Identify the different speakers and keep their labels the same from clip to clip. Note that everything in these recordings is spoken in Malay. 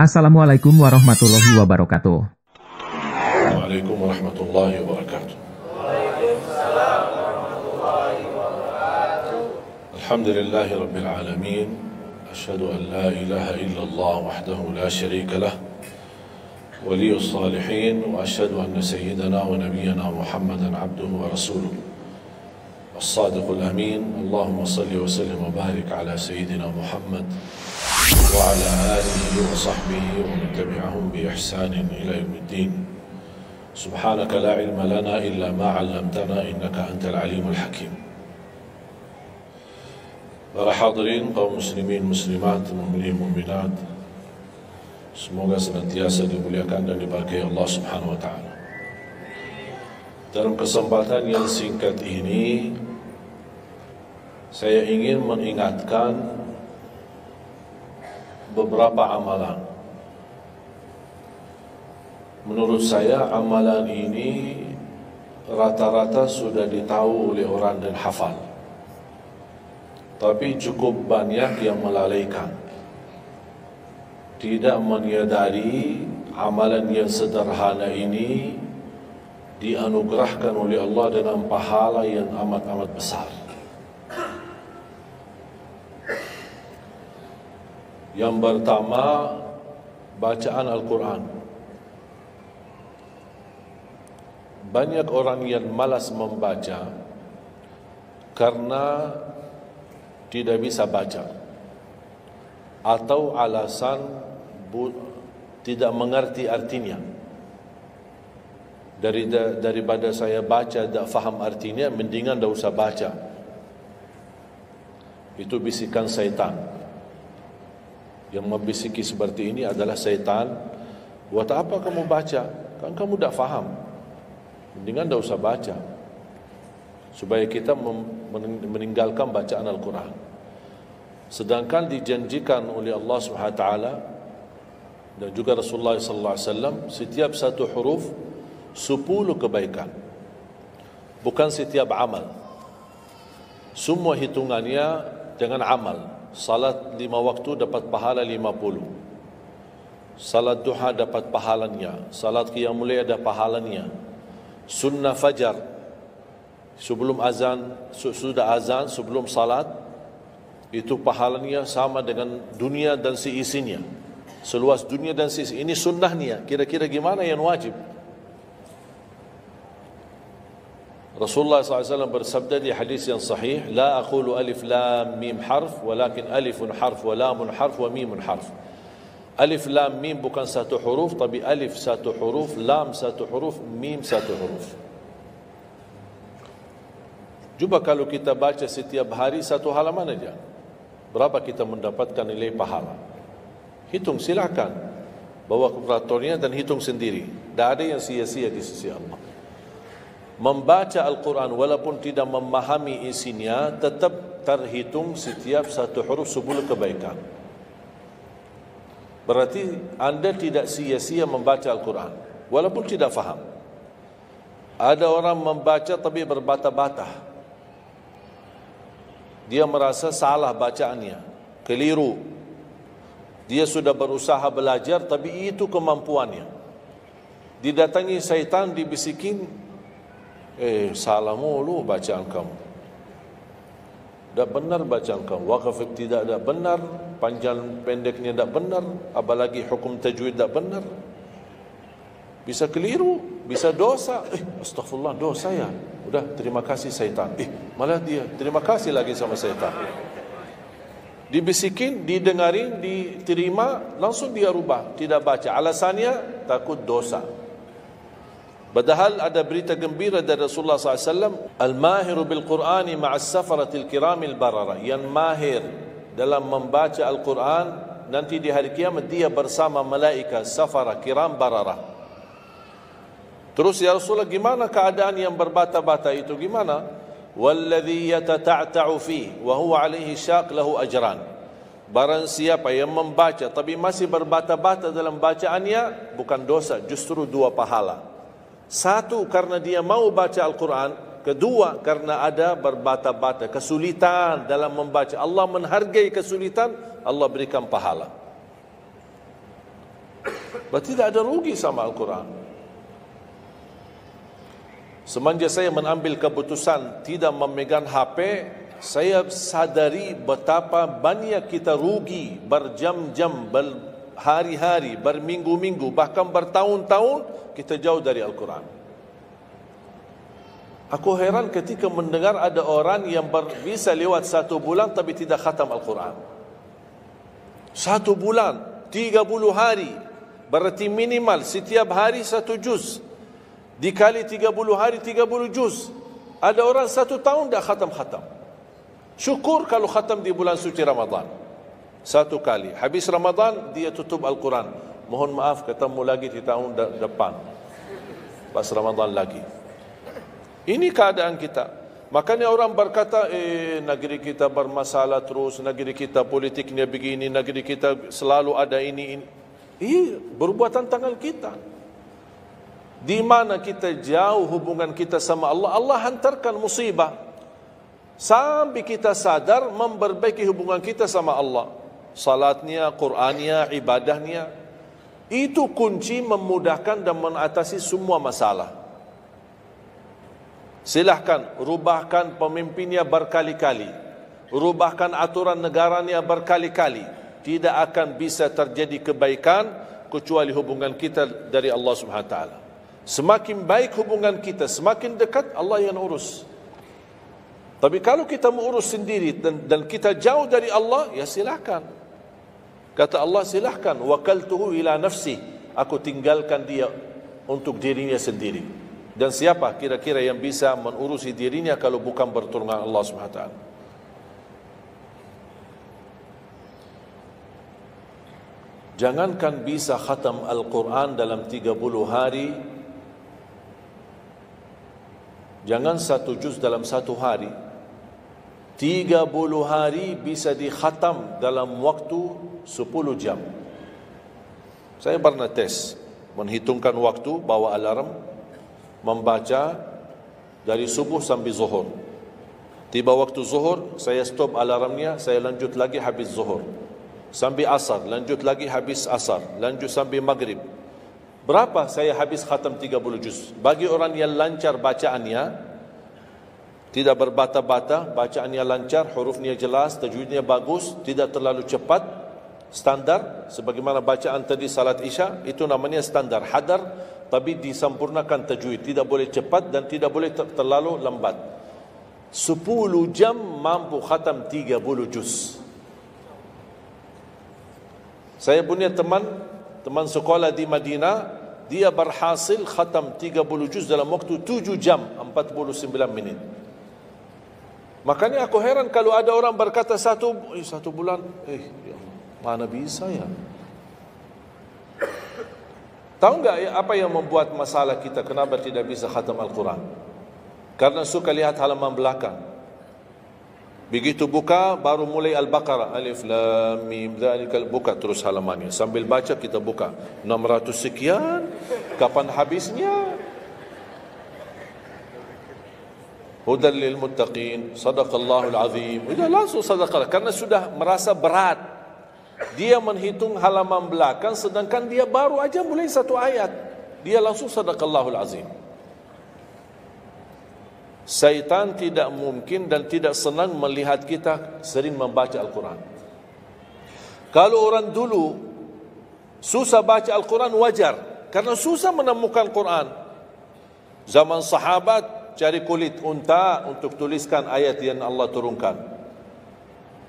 Speaker 1: Assalamualaikum warahmatullahi wabarakatuh.
Speaker 2: Waalaikumsalam warahmatullahi wabarakatuh. Alhamdulillahi rabbil alamin. Asyhadu an la ilaha illallah wahdahu la syarika lah. Waliyus salihin wa asyhadu anna sayyidana wa nabiyyana Muhammadan abduhu wa rasuluh. As-sadiqul amin. Allahumma salli wa sallim wa barik ala sayyidina Muhammad wa ala alihi wa sahbihi wa man tabi'ahum bi ihsanin ila yaumiddin. Subhanaka la ilma lana illa ma 'allamtana innaka antal alimul hakim. Para hadirin kaum muslimin muslimat, mukminin mukminat, semoga senantiasa dimuliakan dan diberkahi Allah Subhanahu wa taala. Dalam kesempatan yang singkat ini saya ingin mengingatkan beberapa amalan. Menurut saya amalan ini rata-rata sudah ditahu oleh orang dan hafal, tapi cukup banyak yang melalaikan, tidak menyadari amalan yang sederhana ini dianugerahkan oleh Allah dengan pahala yang amat-amat besar. Yang pertama, bacaan Al-Quran. Banyak orang yang malas membaca karena tidak bisa baca, atau alasan tidak mengerti artinya. Daripada saya baca tak faham artinya, mendingan tak usah baca. Itu bisikan syaitan. Yang membisiki seperti ini adalah syaitan. Buat apa kamu baca? Kan kamu tak faham. Mendingan tak usah baca, supaya kita meninggalkan bacaan Al-Quran. Sedangkan dijanjikan oleh Allah SWT dan juga Rasulullah SAW, setiap satu huruf 10 kebaikan, bukan setiap amal. Semua hitungannya dengan amal. Salat 5 waktu dapat pahala 50, salat duha dapat pahalanya, salat qiyamul lail ada pahalanya, sunnah fajar sebelum azan, sudah azan sebelum salat, itu pahalanya sama dengan dunia dan seisinya, seluas dunia dan seisinya. Ini sunnahnya. Kira-kira gimana yang wajib? Rasulullah SAW bersabda di hadis yang sahih, la aqulu alif lam mim harf, walakin alifun harf wa lamun harf wa mimun harf. Alif lam mim bukan satu huruf, tapi alif satu huruf, lam satu huruf, mim satu huruf. Cuba kalau kita baca setiap hari satu halaman aja, berapa kita mendapatkan nilai pahala? Hitung, silakan, bawa kalkulatornya dan hitung sendiri. Tak ada yang sia-sia di sisi Allah. Membaca Al-Quran walaupun tidak memahami isinya, tetap terhitung setiap satu huruf 10 kebaikan. Berarti anda tidak sia-sia membaca Al-Quran walaupun tidak faham. Ada orang membaca tapi berbata-bata. Dia merasa salah bacaannya, keliru. Dia sudah berusaha belajar tapi itu kemampuannya. Didatangi syaitan, dibisikin, salah mulu bacaan kamu, tak benar bacaan kamu, wakaf tidak benar, panjang pendeknya tak benar, apalagi hukum tajwid tak benar. Bisa keliru, bisa dosa. Astagfirullah, dosa ya. Udah, terima kasih syaitan. Malah dia terima kasih lagi sama syaitan. Dibisikin, didengarin, diterima, langsung dia rubah, tidak baca. Alasannya takut dosa. Padahal ada berita gembira dari Rasulullah SAW, al-mahiru bil-Qur'ani ma'as safaratil kiramil barara. Yang mahir dalam membaca Al-Quran, nanti di hari kiamat dia bersama malaikat safara kiram barara. Terus ya Rasulullah, gimana keadaan yang berbata-bata itu? Gimana? Walladhi yatata'ta'u fi wa huwa alaihi syaq lahu ajran. Barang siapa yang membaca tapi masih berbata-bata dalam bacaannya, bukan dosa, justru 2 pahala. Satu, karena dia mau baca Al-Quran. Kedua, karena ada berbata-bata, kesulitan dalam membaca. Allah menghargai kesulitan, Allah berikan pahala. Berarti tidak ada rugi sama Al-Quran. Semenjak saya mengambil keputusan tidak memegang HP, saya sadari betapa banyak kita rugi berjam-jam, berhari-hari, berminggu-minggu, bahkan bertahun-tahun kita jauh dari Al-Quran. Aku heran ketika mendengar ada orang yang bisa lewat 1 bulan tapi tidak khatam Al-Quran. 1 bulan, 30 hari, berarti minimal setiap hari 1 juz. Dikali 30 hari 30 juz. Ada orang 1 tahun dah khatam-khatam. Syukur kalau khatam di bulan suci Ramadan 1 kali. Habis Ramadan dia tutup Al-Quran. Mohon maaf, ketemu lagi di tahun depan pas Ramadan lagi. Ini keadaan kita. Makanya orang berkata, negeri kita bermasalah terus, negeri kita politiknya begini, negeri kita selalu ada ini. Perbuatan tangan kita. Di mana kita jauh hubungan kita sama Allah, Allah hantarkan musibah sampai kita sadar memperbaiki hubungan kita sama Allah. Salatnya, Qur'annya, ibadahnya, itu kunci memudahkan dan mengatasi semua masalah. Silahkan rubahkan pemimpinnya berkali-kali, rubahkan aturan negaranya berkali-kali, tidak akan bisa terjadi kebaikan kecuali hubungan kita dari Allah Subhanahu wa taala. Semakin baik hubungan kita, semakin dekat, Allah yang urus. Tapi kalau kita mengurus sendiri dan kita jauh dari Allah, ya silakan. Kata Allah, silahkan. Wakaltuhu ila nafsi. Aku tinggalkan dia untuk dirinya sendiri. Dan siapa kira-kira yang bisa mengurusi dirinya kalau bukan pertolongan Allah SWT? Jangankan bisa khatam Al-Quran dalam 30 hari, jangan 1 juz dalam 1 hari, 30 hari bisa dikhatam dalam waktu 10 jam. Saya pernah tes, menghitungkan waktu, bawa alarm, membaca dari subuh sampai zuhur. Tiba waktu zuhur, saya stop alarmnya, saya lanjut lagi habis zuhur. Sampai asar, lanjut lagi habis asar, lanjut sampai maghrib. Berapa saya habis khatam 30 juz? Bagi orang yang lancar bacaannya, tidak berbata-bata, bacaannya lancar, hurufnya jelas, tajwidnya bagus, tidak terlalu cepat, standar, sebagaimana bacaan tadi salat Isya, itu namanya standar, hadar, tapi disempurnakan tajwid, tidak boleh cepat dan tidak boleh terlalu lambat. 10 jam mampu khatam 30 juz. Saya punya teman sekolah di Madinah, dia berhasil khatam 30 juz dalam waktu 7 jam 49 minit. Makanya aku heran kalau ada orang berkata 1 bulan, mana bisa ya? Tahu enggak apa yang membuat masalah kita kenapa tidak bisa khatam Al-Quran? Karena suka lihat halaman belakang. Begitu buka baru mulai Al-Baqarah, Alif Lam Mim Dzalikal, buka terus halamannya. Sambil baca kita buka 600 sekian, kapan habisnya? Hudal lil muttaqin, sadaqallahul azim. Sudah langsung sadaqah karena sudah merasa berat. Dia menghitung halaman belakang sedangkan dia baru aja mulai 1 ayat. Dia langsung sadaqallahul azim. Syaitan tidak mungkin dan tidak senang melihat kita sering membaca Al-Quran. Kalau orang dulu susah baca Al-Quran wajar, karena susah menemukan Quran. Zaman sahabat cari kulit unta untuk tuliskan ayat yang Allah turunkan.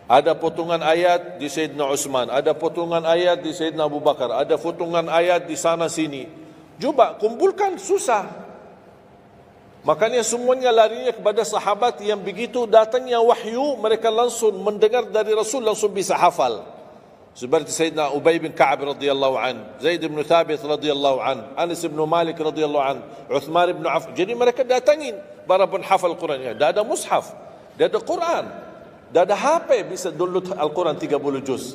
Speaker 2: Ada potongan ayat di Sayyidina Utsman, ada potongan ayat di Sayyidina Abu Bakar, ada potongan ayat di sana sini. Coba kumpulkan, susah. Makanya semuanya larinya kepada sahabat yang begitu datangnya wahyu, mereka langsung mendengar dari Rasul, langsung bisa hafal. Seperti Sayyidina Ubay bin Ka'ab radhiyallahu an, Zaid bin Thabit radhiyallahu an, Anas bin Malik radhiyallahu an, Uthman bin Affan. Jadi mereka datangin para penghafal Quran. Dah ada mushaf, dah ada Quran, dah ada HP bisa download Al-Quran 30 juz.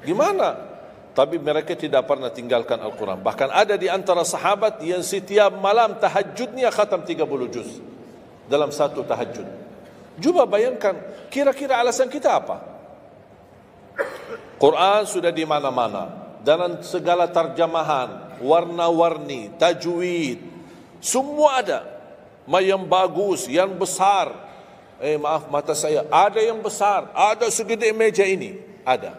Speaker 2: Gimana? Tapi mereka tidak pernah tinggalkan Al-Quran. Bahkan ada di antara sahabat yang setiap malam tahajudnya khatam 30 juz dalam 1 tahajud. Cuba bayangkan, kira-kira alasan kita apa? Quran sudah di mana-mana, dalam segala terjemahan, warna-warni, tajwid, semua ada. Yang bagus, yang besar. Maaf, mata saya. Ada yang besar, ada segede meja ini. Ada.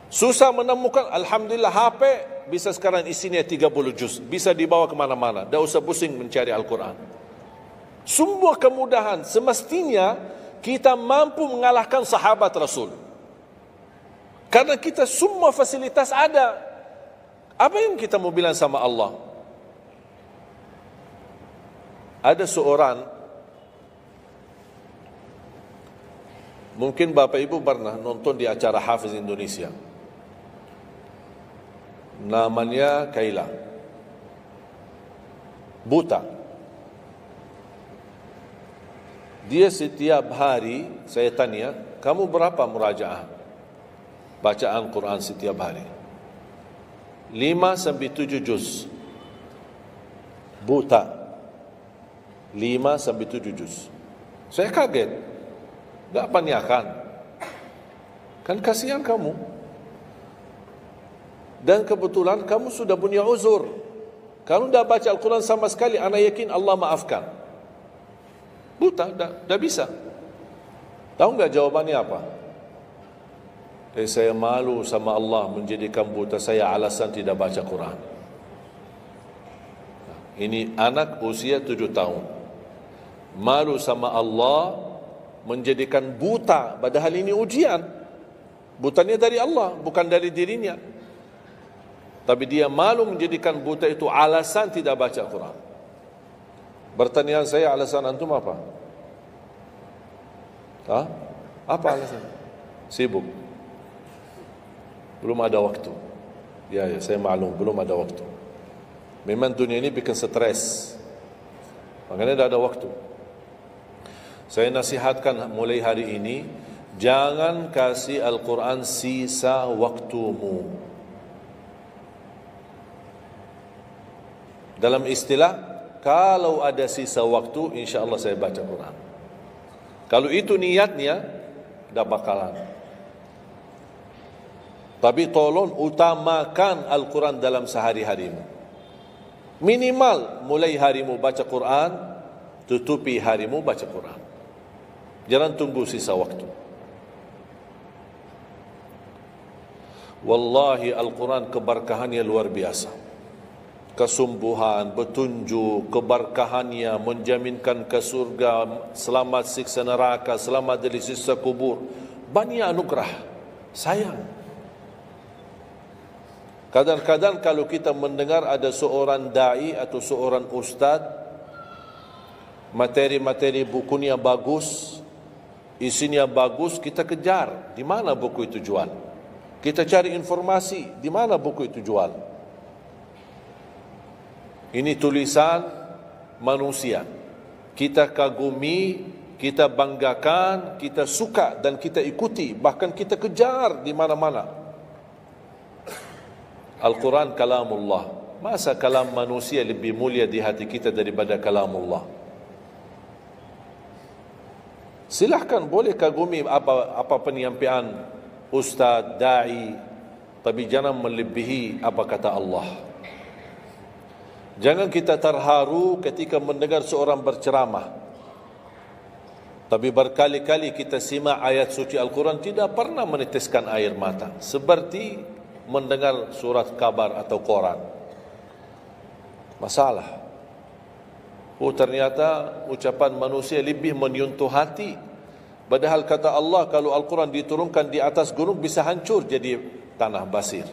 Speaker 2: Susah menemukan, alhamdulillah HP bisa sekarang isinya 30 juz. Bisa dibawa kemana-mana. Tak usah pusing mencari Al-Quran. Semua kemudahan. Semestinya kita mampu mengalahkan sahabat Rasul. Karena kita semua fasilitas ada. Apa yang kita mau bilang sama Allah? Ada seorang, mungkin Bapak Ibu pernah nonton di acara Hafiz Indonesia. Namanya Kaila. Buta. Dia setiap hari, saya tanya, kamu berapa murajaah bacaan Quran setiap hari? 5 sampai 7 juz. Buta. 5 sampai 7 juz. Saya kaget. Tak panyakan. Kan kasihan kamu. Dan kebetulan kamu sudah punya uzur. Kalau tidak baca Al-Quran sama sekali, ana yakin Allah maafkan. Buta, dah bisa. Tahu enggak jawabannya apa? Saya malu sama Allah menjadikan buta saya alasan tidak baca Quran. Ini anak usia 7 tahun. Malu sama Allah menjadikan buta, padahal ini ujian. Butanya dari Allah, bukan dari dirinya. Tapi dia malu menjadikan buta itu alasan tidak baca Quran. Pertanyaan saya, alasan antum apa? Apa alasan? Sibuk. Belum ada waktu. Ya, saya maklum, belum ada waktu. Memang dunia ini bikin stres. Makanya tidak ada waktu. Saya nasihatkan mulai hari ini, jangan kasih Al-Quran sisa waktumu. Dalam istilah, kalau ada sisa waktu, insya Allah saya baca Quran. Kalau itu niatnya, dah bakalan. Tapi tolong utamakan Al-Quran dalam sehari-harimu. Minimal mulai harimu baca Quran, tutupi harimu baca Quran. Jangan tunggu sisa waktu. Wallahi Al-Quran keberkahannya luar biasa. Kesumbuhan, petunjuk, keberkahannya menjaminkan ke surga, selamat siksa neraka, selamat dari siksa kubur. Banyak anugerah. Sayang. Kadang-kadang kalau kita mendengar ada seorang da'i atau seorang ustaz, materi-materi bukunya bagus, isinya bagus, kita kejar. Di mana buku itu jual? Kita cari informasi, di mana buku itu jual? Ini tulisan manusia. Kita kagumi, kita banggakan, kita suka dan kita ikuti, bahkan kita kejar di mana-mana. Al-Quran kalamullah. Masa kalam manusia lebih mulia di hati kita daripada kalamullah? Silahkan boleh kagumi apa penyampaian ustaz, da'i, tapi jangan melebihi apa kata Allah. Jangan kita terharu ketika mendengar seorang berceramah, tapi berkali-kali kita simak ayat suci Al-Quran tidak pernah meneteskan air mata, seperti mendengar surat kabar atau koran. Masalah. Ternyata ucapan manusia lebih menyentuh hati. Padahal kata Allah, kalau Al-Quran diturunkan di atas gunung bisa hancur jadi tanah basir.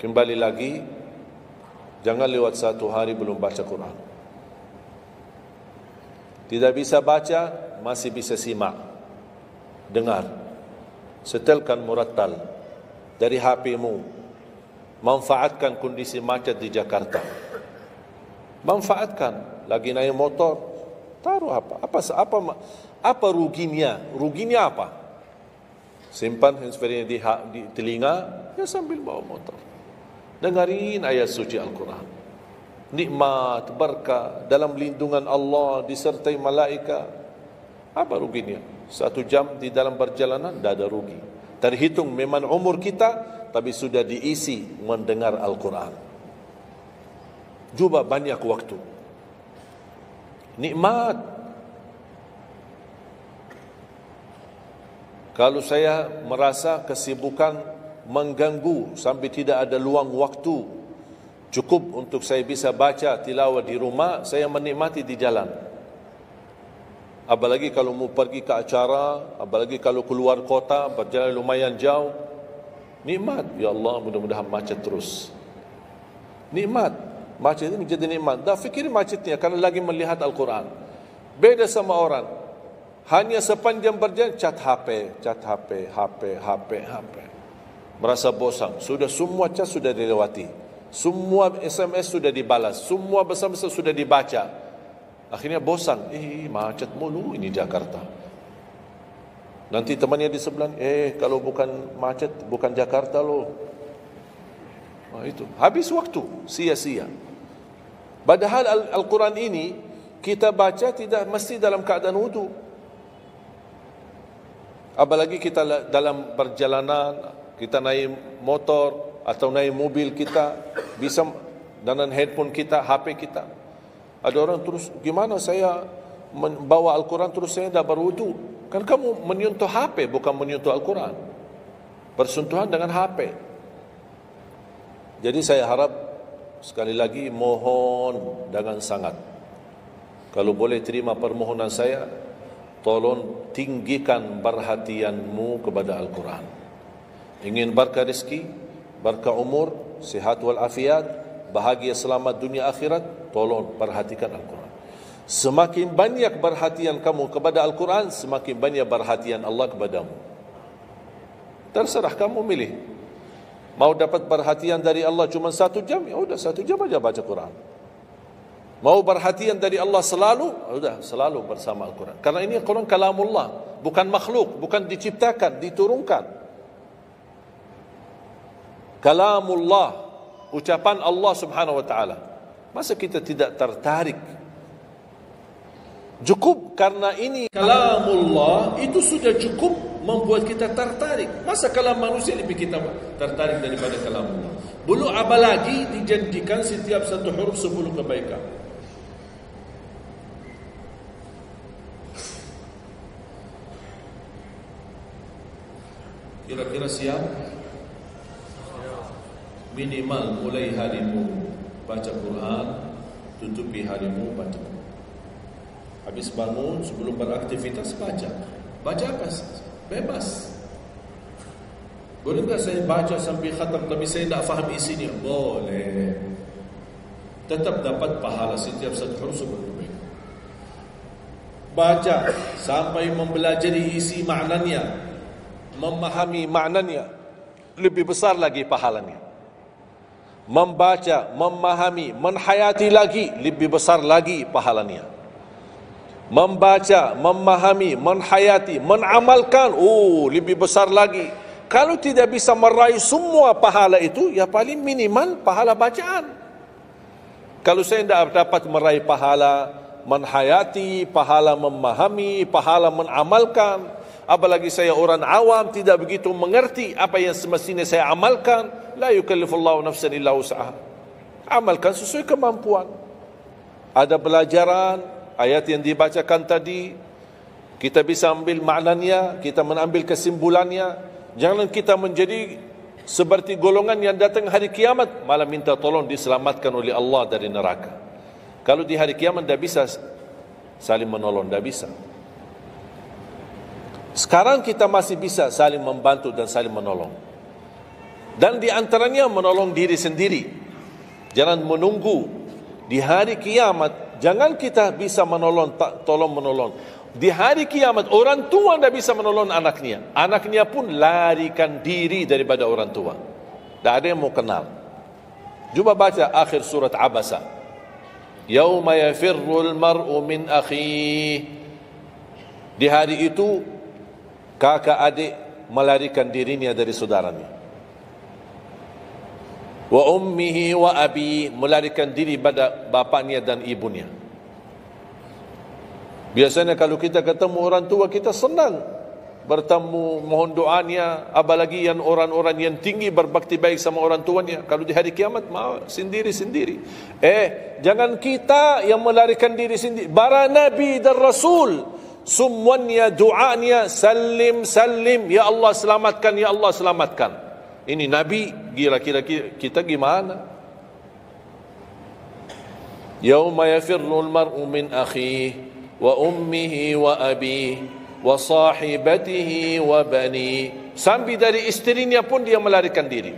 Speaker 2: Kembali lagi, jangan lewat satu hari belum baca Quran. Tidak bisa baca, masih bisa simak, dengar. Setelkan murattal dari HP-mu. Manfaatkan kondisi macet di Jakarta. Manfaatkan. Lagi naik motor, taruh apa ruginya? Ruginya apa? Simpan handsfree di telinga, ya sambil bawa motor. Dengarin ayat suci Al-Quran. Nikmat, berkah, dalam lindungan Allah, disertai malaikat. Apa ruginya? 1 jam di dalam perjalanan, tidak ada rugi. terhitung memang umur kita, tapi sudah diisi mendengar Al-Quran. Cuba banyak waktu. Nikmat. Kalau saya merasa kesibukan mengganggu sampai tidak ada luang waktu cukup untuk saya bisa baca tilawah di rumah, saya menikmati di jalan. Apalagi kalau mau pergi ke acara, apalagi kalau keluar kota, berjalan lumayan jauh, nikmat. Ya Allah, mudah-mudahan macet terus. Nikmat. Macet ini menjadi nikmat. Dah fikir macetnya kerana lagi melihat Al-Quran. Beda sama orang, hanya sepanjang berjalan cat HP, HP. Merasa bosan. Sudah semua cat sudah dilewati, semua SMS sudah dibalas, semua pesan-pesan sudah dibaca. Akhirnya bosan. Macet mulu ini Jakarta. Nanti temannya di sebelah, kalau bukan macet, bukan Jakarta loh. Itu habis waktu, sia-sia. Padahal Al-Quran ini kita baca tidak mesti dalam keadaan wudu. Apalagi kita dalam perjalanan, kita naik motor atau naik mobil, kita bisa dengan handphone kita, HP kita. Ada orang terus, gimana saya membawa Al-Quran terus saya tidak berwudu? Kan kamu menyentuh HP, bukan menyentuh Al-Quran. Bersentuhan dengan HP. Jadi saya harap, sekali lagi mohon dengan sangat, kalau boleh terima permohonan saya, tolong tinggikan perhatianmu kepada Al-Quran. Ingin berkah rezeki, berkah umur, sihat wal afiat, bahagia selamat dunia akhirat, tolong perhatikan Al-Quran. Semakin banyak perhatian kamu kepada Al-Quran, semakin banyak perhatian Allah kepadamu. Terserah kamu milih. Mau dapat perhatian dari Allah cuma 1 jam, ya udah 1 jam aja baca Quran. Mau perhatian dari Allah selalu, udah selalu bersama Al-Quran. Karena ini Al-Quran kalamullah, bukan makhluk, bukan diciptakan, diturunkan. Kalamullah, ucapan Allah subhanahu wa ta'ala. Masa kita tidak tertarik? Cukup karena ini kalamullah, itu sudah cukup membuat kita tertarik. Masa kalam manusia lebih kita tertarik daripada kalamullah? Belum apalagi dijadikan setiap satu huruf 10 kebaikan. Kira-kira siap? Minimal mulai harimu baca Quran, tutupi harimu baca Quran. Habis bangun, sebelum beraktivitas baca. Baca apa? Bebas. Boleh tak saya baca sampai khatam tapi saya tak faham isinya? Boleh. Tetap dapat pahala setiap satu huruf sebelum. Baca sampai mempelajari isi maknanya, memahami maknanya, lebih besar lagi pahalanya. Membaca, memahami, menhayati lagi, lebih besar lagi pahalanya. Membaca, memahami, menhayati, menamalkan, lebih besar lagi. Kalau tidak bisa meraih semua pahala itu, ya paling minimal pahala bacaan. Kalau saya tidak dapat meraih pahala menhayati, pahala memahami, pahala menamalkan, apalagi saya orang awam tidak begitu mengerti apa yang semestinya saya amalkan, la yukallifullahu nafsan illa wus'aha. Amalkan sesuai kemampuan. Ada pelajaran ayat yang dibacakan tadi, kita bisa ambil maknanya, kita mengambil kesimpulannya. Jangan kita menjadi seperti golongan yang datang hari kiamat malah minta tolong diselamatkan oleh Allah dari neraka. Kalau di hari kiamat tidak bisa saling menolong, tidak bisa. Sekarang kita masih bisa saling membantu dan saling menolong. Dan di antaranya menolong diri sendiri. Jangan menunggu di hari kiamat. Jangan kita bisa menolong, tolong menolong. Di hari kiamat orang tua tidak bisa menolong anaknya. Anaknya pun larikan diri daripada orang tua. Tak ada yang mau kenal. Cuba baca akhir surat Abasa. Yauma yafirrul mar'u min akhihi. Di hari itu kakak adik melarikan dirinya dari saudaranya. Wa ummihi wa abi, melarikan diri pada bapaknya dan ibunya. Biasanya kalau kita ketemu orang tua kita senang. bertemu, mohon doanya. Apalagi yang orang-orang yang tinggi berbakti baik sama orang tuanya, kalau di hari kiamat mau sendiri-sendiri. Jangan kita yang melarikan diri sendiri. Para Nabi dan Rasul semuanya doanya salim salim, ya Allah selamatkan, ya Allah selamatkan. Ini Nabi, kira-kira kita gimana? Yauma yafirrul mar'u min akhihi wa ummihi wa abihi wa sahibatihi wa bani. Sampai dari istrinya pun dia melarikan diri.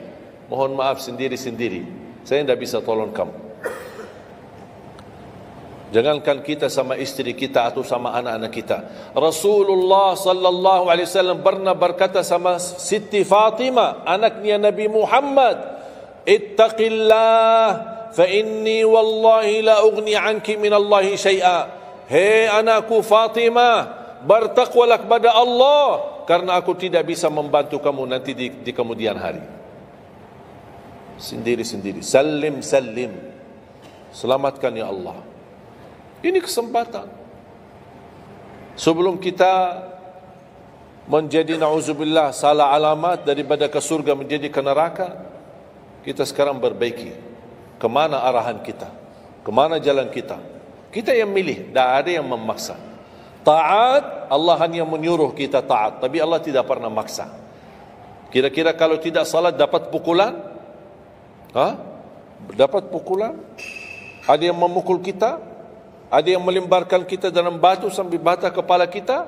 Speaker 2: Mohon maaf, sendiri-sendiri. Saya tidak bisa tolong kamu. Jangankan kita sama istri kita atau sama anak-anak kita. Rasulullah sallallahu alaihi wasallam pernah berkata sama Siti Fatimah, anaknya Nabi Muhammad, "Ittaqillah fa inni wallahi la ughni anki min Allahi syai'a." Hei anakku Fatimah, bertakwalah kepada Allah, karena aku tidak bisa membantu kamu nanti di kemudian hari. Sendiri-sendiri. Salim salim. Selamatkan ya Allah. Ini kesempatan. Sebelum kita menjadi na'udzubillah salah alamat daripada ke surga menjadi ke neraka, kita sekarang perbaiki kemana arahan kita, kemana jalan kita. Kita yang milih, tidak ada yang memaksa. Taat, Allah hanya menyuruh kita taat, tapi Allah tidak pernah maksa. Kira-kira kalau tidak salat dapat pukulan? Dapat pukulan? Ada yang memukul kita? Ada yang melemparkan kita dalam batu sampai bata kepala kita?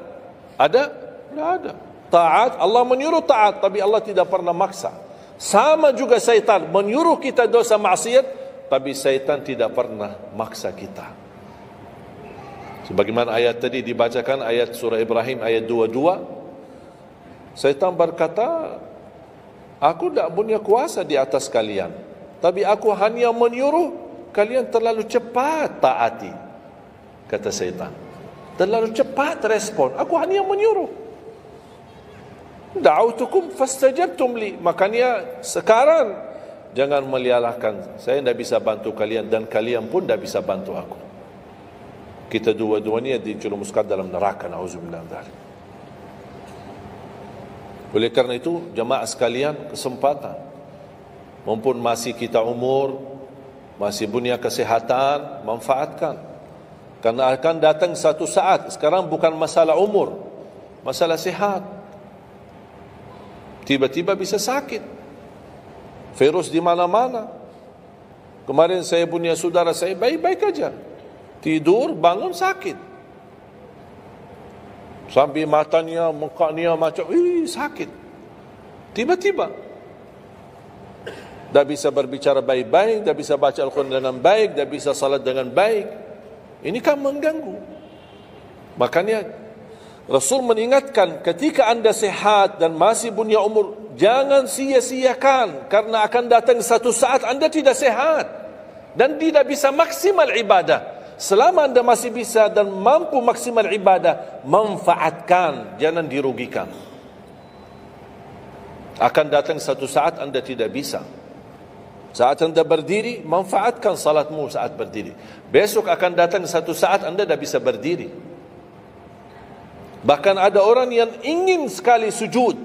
Speaker 2: Ada? Tidak ada. Taat, Allah menyuruh taat, tapi Allah tidak pernah maksa. Sama juga syaitan, menyuruh kita dosa maksiat, tapi syaitan tidak pernah maksa kita. Sebagaimana ayat tadi dibacakan, ayat surah Ibrahim ayat 22, syaitan berkata, aku tidak punya kuasa di atas kalian, tapi aku hanya menyuruh kalian terlalu cepat taati. Kata syaitan, terlalu cepat respon, aku hanya menyuruh. Da'autukum fastajabtum li. Makanya sekarang jangan menyalahkan, saya tidak bisa bantu kalian, dan kalian pun tidak bisa bantu aku. Kita dua-duanya dijerumuskan dalam neraka, na'udzubillah min dzalik. Oleh karena itu, jemaah sekalian, kesempatan, mumpun masih kita umur, masih punya kesehatan, manfaatkan. Karena akan datang satu saat, sekarang bukan masalah umur, masalah sehat. Tiba-tiba bisa sakit, virus di mana-mana. Kemarin saya punya saudara saya baik-baik aja, tidur, bangun sakit. Sampai matanya, mukanya macam, sakit. Tiba-tiba. Tak bisa berbicara baik-baik, tak bisa baca Al-Quran dengan baik, tak bisa salat dengan baik. Ini kan mengganggu. Makanya Rasul mengingatkan, ketika anda sehat dan masih punya umur, jangan sia-siakan, karena akan datang satu saat anda tidak sehat dan tidak bisa maksimal ibadah. Selama anda masih bisa dan mampu maksimal ibadah, manfaatkan, jangan dirugikan. Akan datang satu saat anda tidak bisa. Saat anda berdiri, manfaatkan salatmu saat berdiri. Besok akan datang satu saat anda tidak bisa berdiri. Bahkan ada orang yang ingin sekali sujud,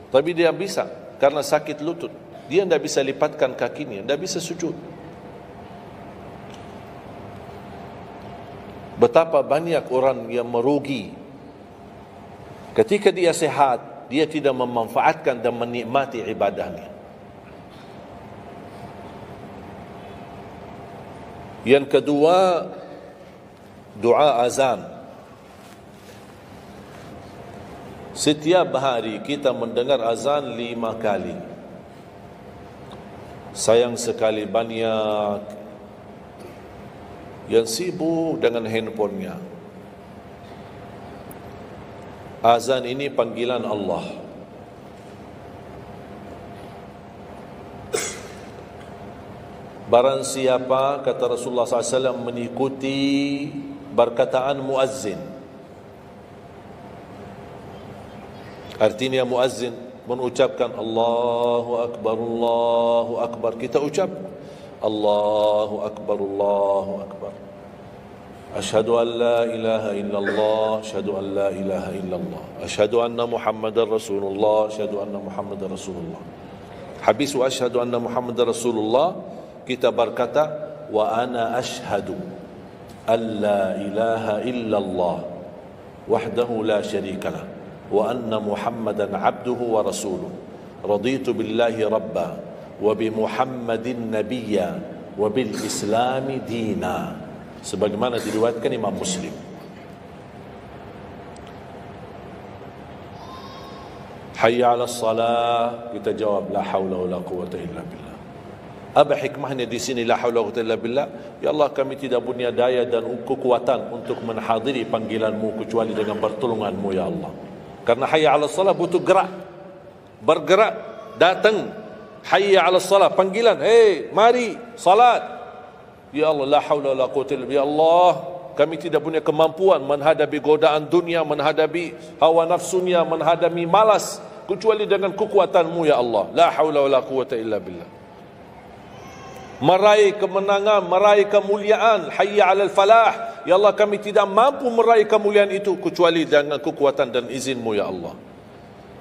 Speaker 2: tapi dia bisa karena sakit lutut. Dia tidak bisa lipatkan kakinya, tidak bisa sujud. Betapa banyak orang yang merugi ketika dia sehat, dia tidak memanfaatkan dan menikmati ibadahnya. Yang kedua, doa azan. Setiap hari kita mendengar azan 5 kali. Sayang sekali banyak yang sibuk dengan handphonenya. Azan ini panggilan Allah. Barang siapa, kata Rasulullah SAW, mengikuti perkataan muazzin, artinya muazzin mengucapkan Allahu Akbar, Allahu Akbar, kita ucap Allahu Akbar, Allahu Akbar. Asyhadu an la ilaha illallah, asyhadu an la ilaha illallah, asyhadu anna Muhammadar Rasulullah, asyhadu anna Muhammadar Rasulullah. Habis wa asyhadu anna Muhammadar Rasulullah, kita berkata wa ana asyhadu an la ilaha illallah wahdahu la syarikalah wa anna Muhammadan abduhu wa rasuluh. Raditu billahi rabba wa bi Muhammadin nabiyya wa bil islami dina. Sebagaimana diriwayatkan Imam Muslim. Hayya 'alas salah, kita jawab la haula wala quwwata illa billah. Apa hikmahnya di sini la haula wala quwwata illa billah? Ya Allah, kami tidak punya daya dan kekuatan untuk menghadiri panggilan-Mu kecuali dengan pertolongan-Mu ya Allah. Karena hayya 'alas salah butuh gerak. Bergerak, datang. Hayya 'alas salah, panggilan, hey, mari salat. Ya Allah, la haula wala quwwata illa billah. Ya Allah, kami tidak punya kemampuan menghadapi godaan dunia, menghadapi hawa nafsunya, menghadapi malas kecuali dengan kekuatan-Mu ya Allah. La haula wala quwwata illa billah. Meraih kemenangan, meraih kemuliaan, hayya 'alal falah. Ya Allah, kami tidak mampu meraih kemuliaan itu kecuali dengan kekuatan dan izin-Mu ya Allah.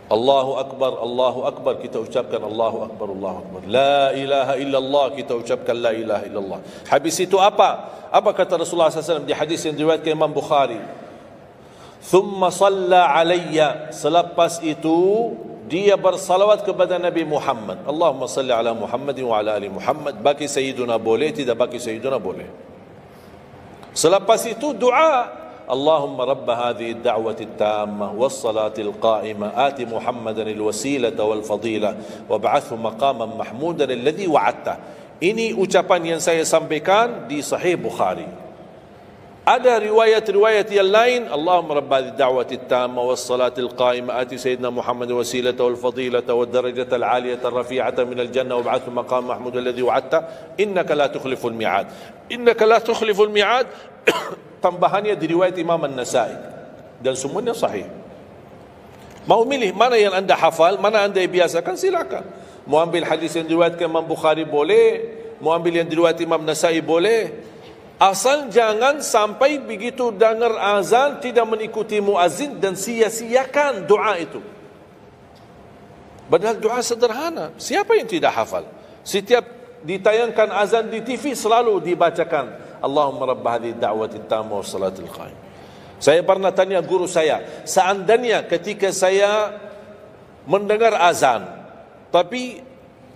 Speaker 2: Allahu Akbar, Allahu Akbar, kita ucapkan Allahu Akbar, Allahu Akbar. La ilaha illallah, kita ucapkan la ilaha illallah. Habis itu apa? Apa kata Rasulullah SAW di hadis yang diriwayatkan Imam Bukhari? Thumma salla alayya, selepas itu dia bersalawat kepada Nabi Muhammad. Allahumma salli ala Muhammad wa ala ali Muhammad. Bagi Sayyiduna boleh, tidak bagi Sayyiduna boleh. Selepas itu doa, Allahumma rabb hadhihi ad-da'wati at-tammah was-salati al-qa'imah ati Muhammadan al-wasilata wal-fadilah wab'athhu maqaman mahmudan alladhi wa'adta. Ini ucapan yang saya sampaikan di Sahih Bukhari. Ada riwayat-riwayat yang lain, Allahumma rabb hadhihi ad-da'wati at-tammah was-salati al-qa'imah ati sayyidina Muhammadan al-wasilata wal-fadilata wad-darajata al-'aliyata ar-rafi'ata min al-jannah wab'athhu maqaman mahmudan alladhi wa'adta innaka la tukhliful mi'ad. Innaka la tukhliful mi'ad. Tambahannya diriwayat Imam An-Nasai dan semuanya sahih. Mau milih mana yang anda hafal, mana anda biasakan, silakan. Mau ambil hadis yang diriwayatkan Imam Bukhari boleh, mau ambil yang diriwayat Imam Nasai boleh. Asal jangan sampai begitu dengar azan tidak mengikuti muazzin dan sia-siakan doa itu. Padahal doa sederhana. Siapa yang tidak hafal? Setiap ditayangkan azan di TV selalu dibacakan Allahumma rabb hadhihi ad-da'wati at-tammah was-salatil qa'imah. Saya pernah tanya guru saya, seandainya ketika saya mendengar azan tapi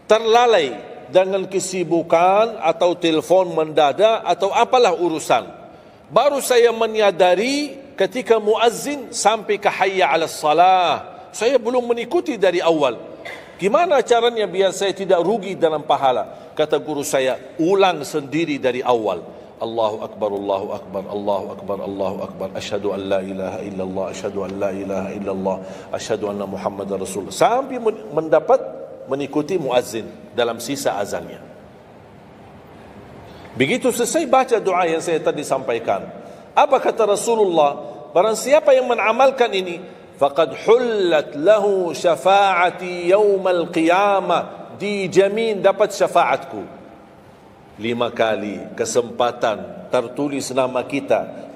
Speaker 2: terlalai dengan kesibukan atau telefon mendadak atau apalah urusan, baru saya menyadari ketika muazzin sampai ke hayya 'alas salah, saya belum mengikuti dari awal. Gimana caranya biar saya tidak rugi dalam pahala? Kata guru saya, ulang sendiri dari awal. Allahu Akbar, Allahu Akbar, Allahu Akbar, Allahu Akbar. Asyhadu an la ilaha illallah, asyhadu an la ilaha illallah, asyhadu anna Muhammadar Rasulullah. Sampai mendapat mengikuti muazzin dalam sisa azannya. Begitu selesai baca doa yang saya tadi sampaikan. Apa kata Rasulullah? Barang siapa yang mengamalkan ini, faqad hullat lahu syafa'ati yaumal qiyamah, dijamin dapat syafaatku. 5 kali kesempatan tertulis nama kita,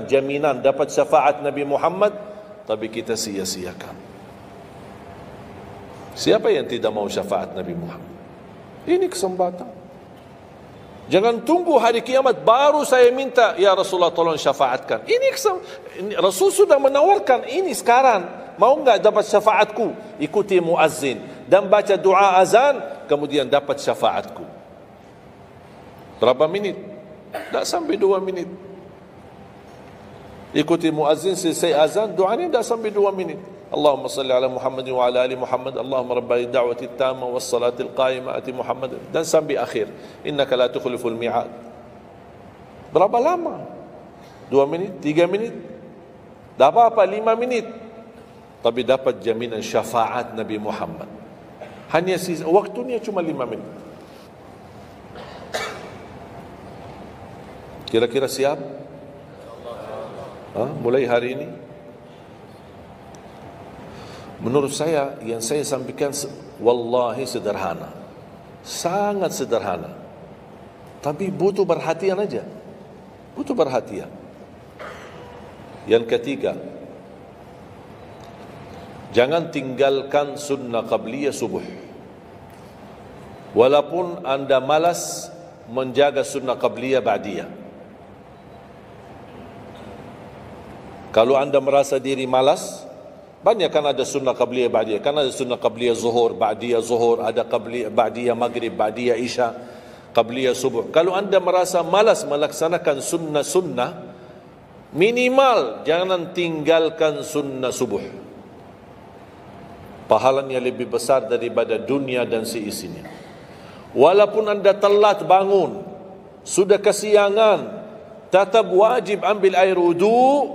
Speaker 2: jaminan dapat syafaat Nabi Muhammad, tapi kita sia-siakan. Siapa yang tidak mau syafaat Nabi Muhammad? Ini kesempatan. Jangan tunggu hari kiamat baru saya minta, ya Rasulullah tolong syafaatkan. Ini Rasul sudah menawarkan ini sekarang. Mau enggak dapat syafaatku? Ikuti muazzin dan baca doa azan, kemudian dapat syafaatku. Berapa minit? Tak sampai 2 minit. Ikuti muazzin, selesai azan, doa ini tak sampai 2 minit. Allahumma salli ala Muhammad wa ala ali Muhammad. Allahumma rabb ad-da'wati at-tammah was-salatil qa'imah ati Muhammad. Dan sampai akhir. Innaka la tukhliful mi'ad. Berapa lama? 2 minit? 3 minit? Tak apa-apa, 5 minit. Tapi dapat jaminan syafaat Nabi Muhammad. Hanya waktunya cuma 5 minit. Kira-kira siap? Mulai hari ini? Menurut saya, yang saya sampaikan wallahi sederhana. Sangat sederhana. Tapi butuh perhatian aja. Butuh perhatian. Yang ketiga, jangan tinggalkan sunnah qabliyah subuh. Walaupun anda malas menjaga sunnah qabliyah ba'diyah. Kalau anda merasa diri malas, banyak kan ada sunnah qabliyah ba'diyah. Kan ada sunnah qabliyah zuhur, ba'diyah zuhur, ada qabliyah ba'diyah maghrib, ba'diyah isya, qabliyah subuh. Kalau anda merasa malas melaksanakan sunnah-sunnah, minimal jangan tinggalkan sunnah subuh. Pahalanya lebih besar daripada dunia dan seisinya. Walaupun anda telat bangun, sudah kesiangan, tetap wajib ambil air wudu,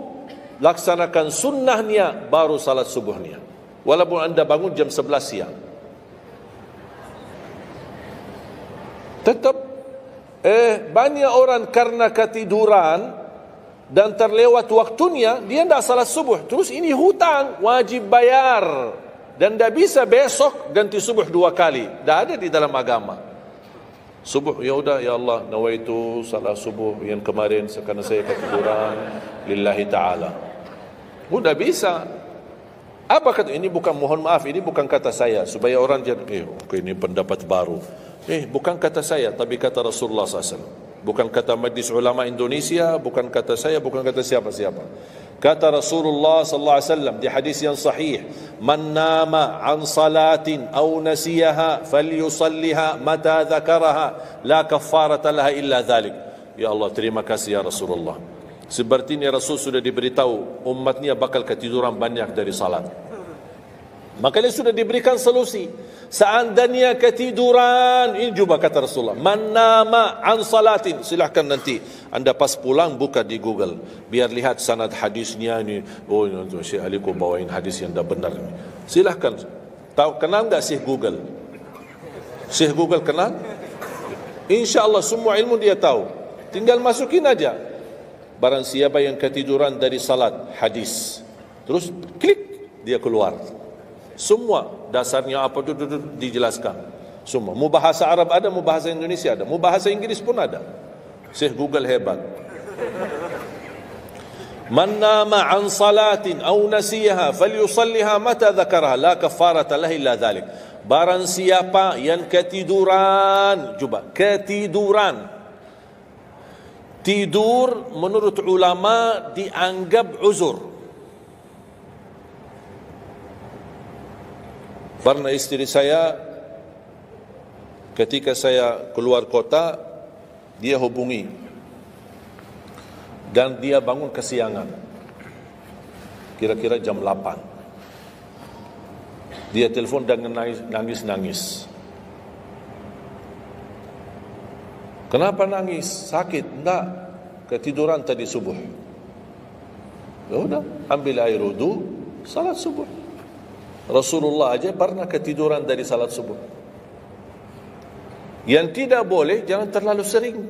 Speaker 2: laksanakan sunnahnya, baru salat subuhnya. Walaupun anda bangun jam 11 siang. Tetap banyak orang karena ketiduran dan terlewat waktunya, dia tidak salat subuh. Terus ini hutang, wajib bayar. Dan tidak bisa besok ganti subuh 2 kali. Tidak ada di dalam agama. Subuh, ya udah, ya Allah, nawaitu salat subuh yang kemarin karena saya ketiduran lillahi ta'ala. Sudah bisa. Apa kata? Ini bukan, mohon maaf, ini bukan kata saya. Supaya orang jangan, ini pendapat baru. Bukan kata saya, tapi kata Rasulullah SAW. Bukan kata Majlis Ulama Indonesia, bukan kata saya, bukan kata siapa-siapa. Kata Rasulullah sallallahu alaihi wasallam di hadis yang sahih, "Man nama an salatin aw nasiyaha falyusalliha mata dzakaraha, la kaffarata laha illa dzalik." Ya Allah, terima kasih ya Rasulullah. Sepertinya Rasul sudah diberitahu umatnya bakal ketiduran banyak dari salat. Makanya sudah diberikan solusi. Seandainya ketiduran, ini juga kata Rasulullah, man nama an salatin, silahkan nanti anda pas pulang buka di Google, biar lihat sanad hadisnya ini. Oh, Syekh Ali kau bawain hadis yang dah benar ini. Silahkan. Tahu, kenal enggak Syekh Google? Syekh Google kenal? InsyaAllah semua ilmu dia tahu. Tinggal masukin aja. Barang siapa yang ketiduran dari salat, hadis. Terus klik, dia keluar. Semua dasarnya apa itu dijelaskan. Semua. Mu bahasa Arab ada, mu bahasa Indonesia ada, mu bahasa Inggris pun ada. Syekh Google hebat. Man nama an salatin aw nasiyaha falyusalliha mata dzakaraha la kafarata lahu illa dzalik. Barang siapa yang ketiduran, coba ketiduran. Tidur menurut ulama dianggap uzur. Pernah istri saya ketika saya keluar kota, dia hubungi dan dia bangun kesiangan, kira-kira jam 8. Dia telepon dengan nangis-nangis. Kenapa nangis? Sakit? Enggak, ketiduran tadi subuh. Ya udah, ambil air wudu, salat subuh. Rasulullah aja pernah ketiduran dari salat subuh. Yang tidak boleh, jangan terlalu sering.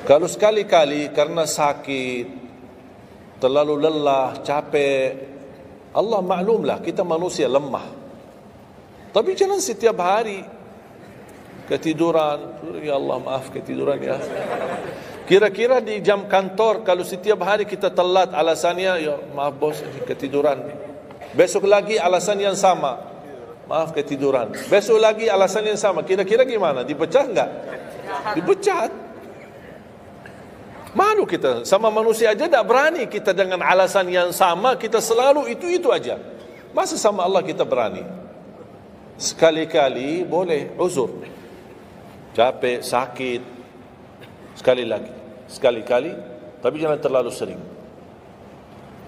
Speaker 2: Kalau sekali-kali karena sakit, terlalu lelah, capek, Allah maklumlah kita manusia lemah. Tapi jangan setiap hari ketiduran. Ya Allah, maaf ketiduran ya. Kira-kira di jam kantor, kalau setiap hari kita telat alasannya, ya maaf bos, ketiduran. Besok lagi alasan yang sama, maaf ketiduran. Besok lagi alasan yang sama. Kira-kira gimana? Dipecat enggak? Dipecat. Malu kita, sama manusia aja tidak berani kita dengan alasan yang sama, kita selalu itu aja. Masa sama Allah kita berani? Sekali-kali boleh uzur. Capek, sakit. Sekali-kali, tapi jangan terlalu sering.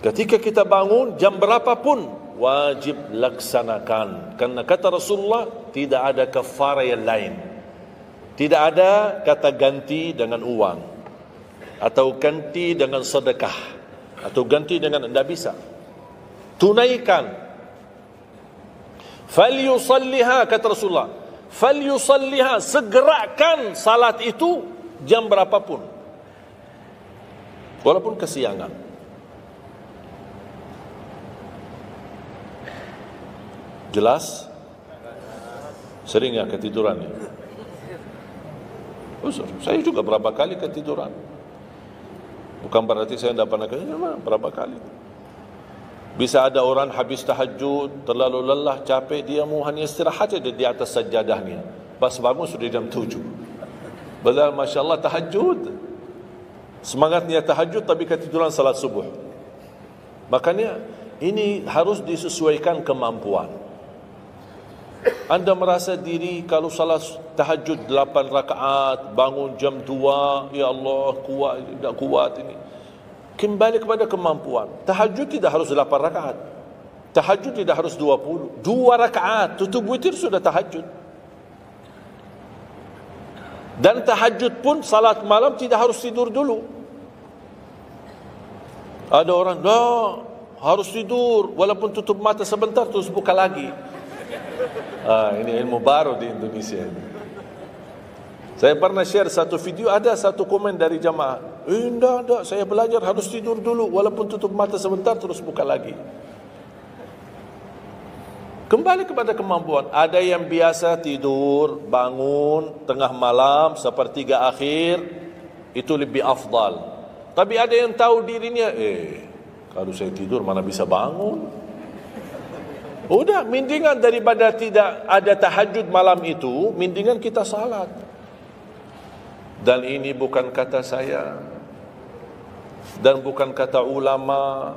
Speaker 2: Ketika kita bangun, jam berapapun, wajib laksanakan. Karena kata Rasulullah, tidak ada kafarah yang lain. Tidak ada kata ganti dengan uang, atau ganti dengan sedekah, atau ganti dengan, tidak bisa. Tunaikan. Falyusalliha, kata Rasulullah. Falyusalliha, segerakan salat itu jam berapapun, walaupun kesiangan. Jelas? Sering ya ketiduran ya? uzur. Saya juga berapa kali ketiduran. Bukan berarti saya tidak pernah ketiduran, berapa kali. Bisa ada orang habis tahajud, terlalu lelah, capek, dia mau hanya istirahat saja di atas sajadahnya. Pas bangun sudah jam 7. Padahal Masya Allah tahajud. Semangatnya tahajud tapi ketiduran salat subuh. Makanya ini harus disesuaikan kemampuan. Anda merasa diri kalau salat tahajud 8 rakaat, bangun jam 2, ya Allah kuat, tidak kuat ini. Kembali kepada kemampuan. Tahajud tidak harus 8 rakaat. Tahajud tidak harus 20. 2 rakaat, tutup witir sudah tahajud. Dan tahajud pun salat malam tidak harus tidur dulu. Ada orang, harus tidur walaupun tutup mata sebentar terus buka lagi. Ini ilmu baru di Indonesia ini. Saya pernah share satu video, ada satu komen dari jamaah, enggak, saya belajar harus tidur dulu walaupun tutup mata sebentar terus buka lagi. Kembali kepada kemampuan. Ada yang biasa tidur, bangun tengah malam, sepertiga akhir, itu lebih afdal. Tapi ada yang tahu dirinya, kalau saya tidur mana bisa bangun. Udah, mendingan daripada tidak ada tahajud malam itu, mendingan kita salat. Dan ini bukan kata saya, dan bukan kata ulama,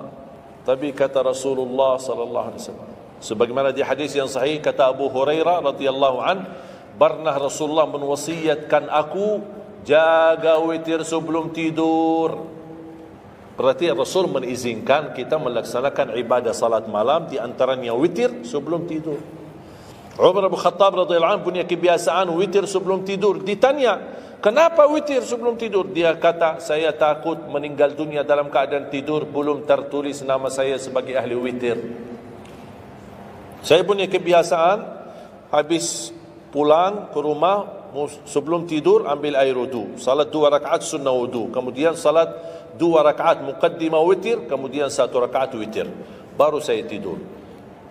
Speaker 2: tapi kata Rasulullah sallallahu alaihi wasallam. Sebagaimana di hadis yang sahih kata Abu Hurairah radhiyallahu an, pernah Rasulullah menwasiatkan aku jaga witir sebelum tidur. Berarti Rasul mengizinkan kita melaksanakan ibadah salat malam, di antaranya witir sebelum tidur. Umar bin Khattab radhiyallahu anhu punya kebiasaan witir sebelum tidur. Ditanya, kenapa witir sebelum tidur? Dia kata, saya takut meninggal dunia dalam keadaan tidur, belum tertulis nama saya sebagai ahli witir. Saya punya kebiasaan, habis pulang ke rumah, sebelum tidur ambil air wudu, salat 2 rakaat sunnah wudu, kemudian salat 2 rakaat muqaddimah witir, kemudian 1 rakaat witir, baru saya tidur.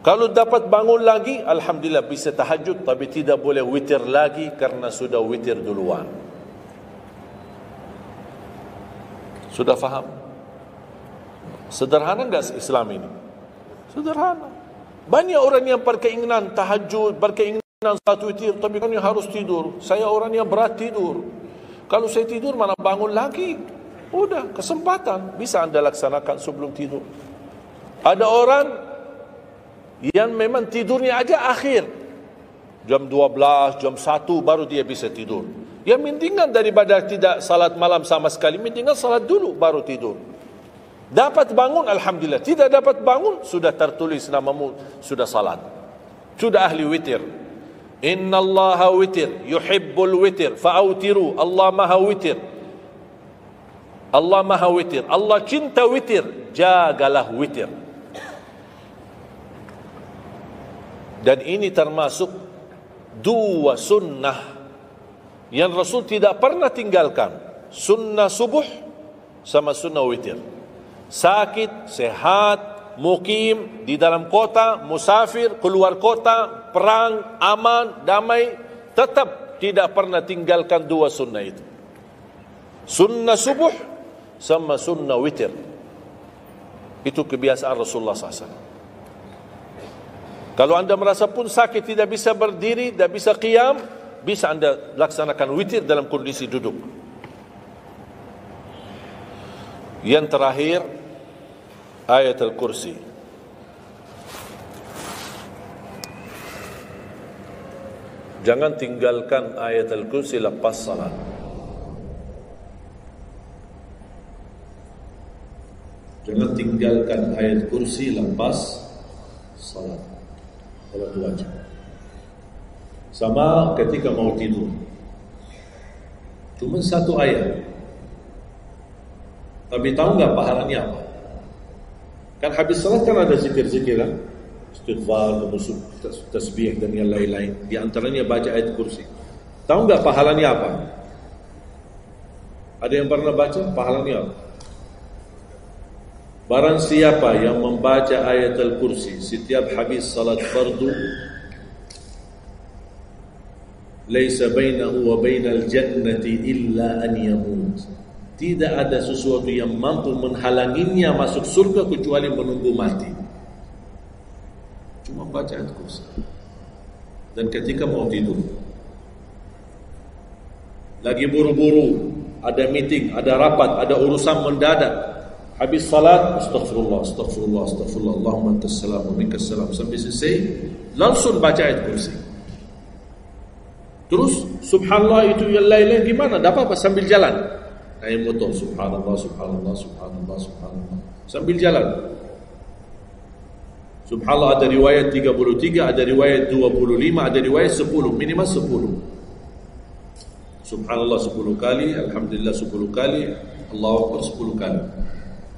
Speaker 2: Kalau dapat bangun lagi, alhamdulillah bisa tahajud, tapi tidak boleh witir lagi karena sudah witir duluan. Sudah faham? Sederhana enggak Islam ini? Sederhana. Banyak orang yang berkeinginan tahajud, berkeinginan salat witir, tapi kan harus tidur. Saya orang yang berat tidur. Kalau saya tidur mana bangun lagi? Udah, kesempatan bisa anda laksanakan sebelum tidur. Ada orang yang memang tidurnya aja akhir, jam 12, jam 1 baru dia bisa tidur. Ya mendingan daripada tidak salat malam sama sekali, mendingan salat dulu baru tidur. Dapat bangun, alhamdulillah. Tidak dapat bangun, sudah tertulis namamu, sudah salat, sudah ahli witir. Innallaha witir, yuhibbul witir, fa'autiru. Allah maha witir, Allah maha witir, Allah cinta witir, jagalah witir. Dan ini termasuk 2 sunnah yang Rasul tidak pernah tinggalkan, sunnah subuh sama sunnah witir. Sakit, sehat, mukim, di dalam kota, musafir, keluar kota, perang, aman, damai, tetap tidak pernah tinggalkan 2 sunnah itu, sunnah subuh sama sunnah witir. Itu kebiasaan Rasulullah SAW. Kalau anda merasa pun sakit, tidak bisa berdiri, tidak bisa qiyam, bisa anda laksanakan witir dalam kondisi duduk. Yang terakhir, ayat Al-Kursi. Jangan tinggalkan ayat Al-Kursi lepas salat. Jangan tinggalkan ayat kursi lepas salat. Salat wajib. Sama ketika mau tidur. Cuma 1 ayat. Tapi tahu enggak pahalanya apa? Kan habis salat kan ada zikir-zikir kan? Istighfar, tasbih dan yang lain-lain. Di antaranya baca ayat kursi. Tahu enggak pahalanya apa? Ada yang pernah baca pahalanya apa? Barang siapa yang membaca ayat Al-Kursi setiap habis salat fardu, Laisa bainahu wa bainal jannati illa an yamut. Tidak ada sesuatu yang mampu menghalanginya masuk surga kecuali menunggu mati. Cuma baca ayat kursi. Dan ketika mau tidur, lagi buru-buru, ada meeting, ada rapat, ada urusan mendadak, habis salat, astaghfirullah, astaghfirullah, astaghfirullah, Allahumma antas salam wa minkas salam, sampai selesai, langsung baca ayat kursi. Terus subhanallah itu yang lain-lain gimana? Dapat apa? Sambil jalan naik motor, subhanallah, subhanallah, subhanallah, subhanallah, sambil jalan. Subhanallah ada riwayat 33, ada riwayat 25, ada riwayat 10, minimal 10. Subhanallah 10 kali, alhamdulillah 10 kali, Allahu Akbar 10 kali.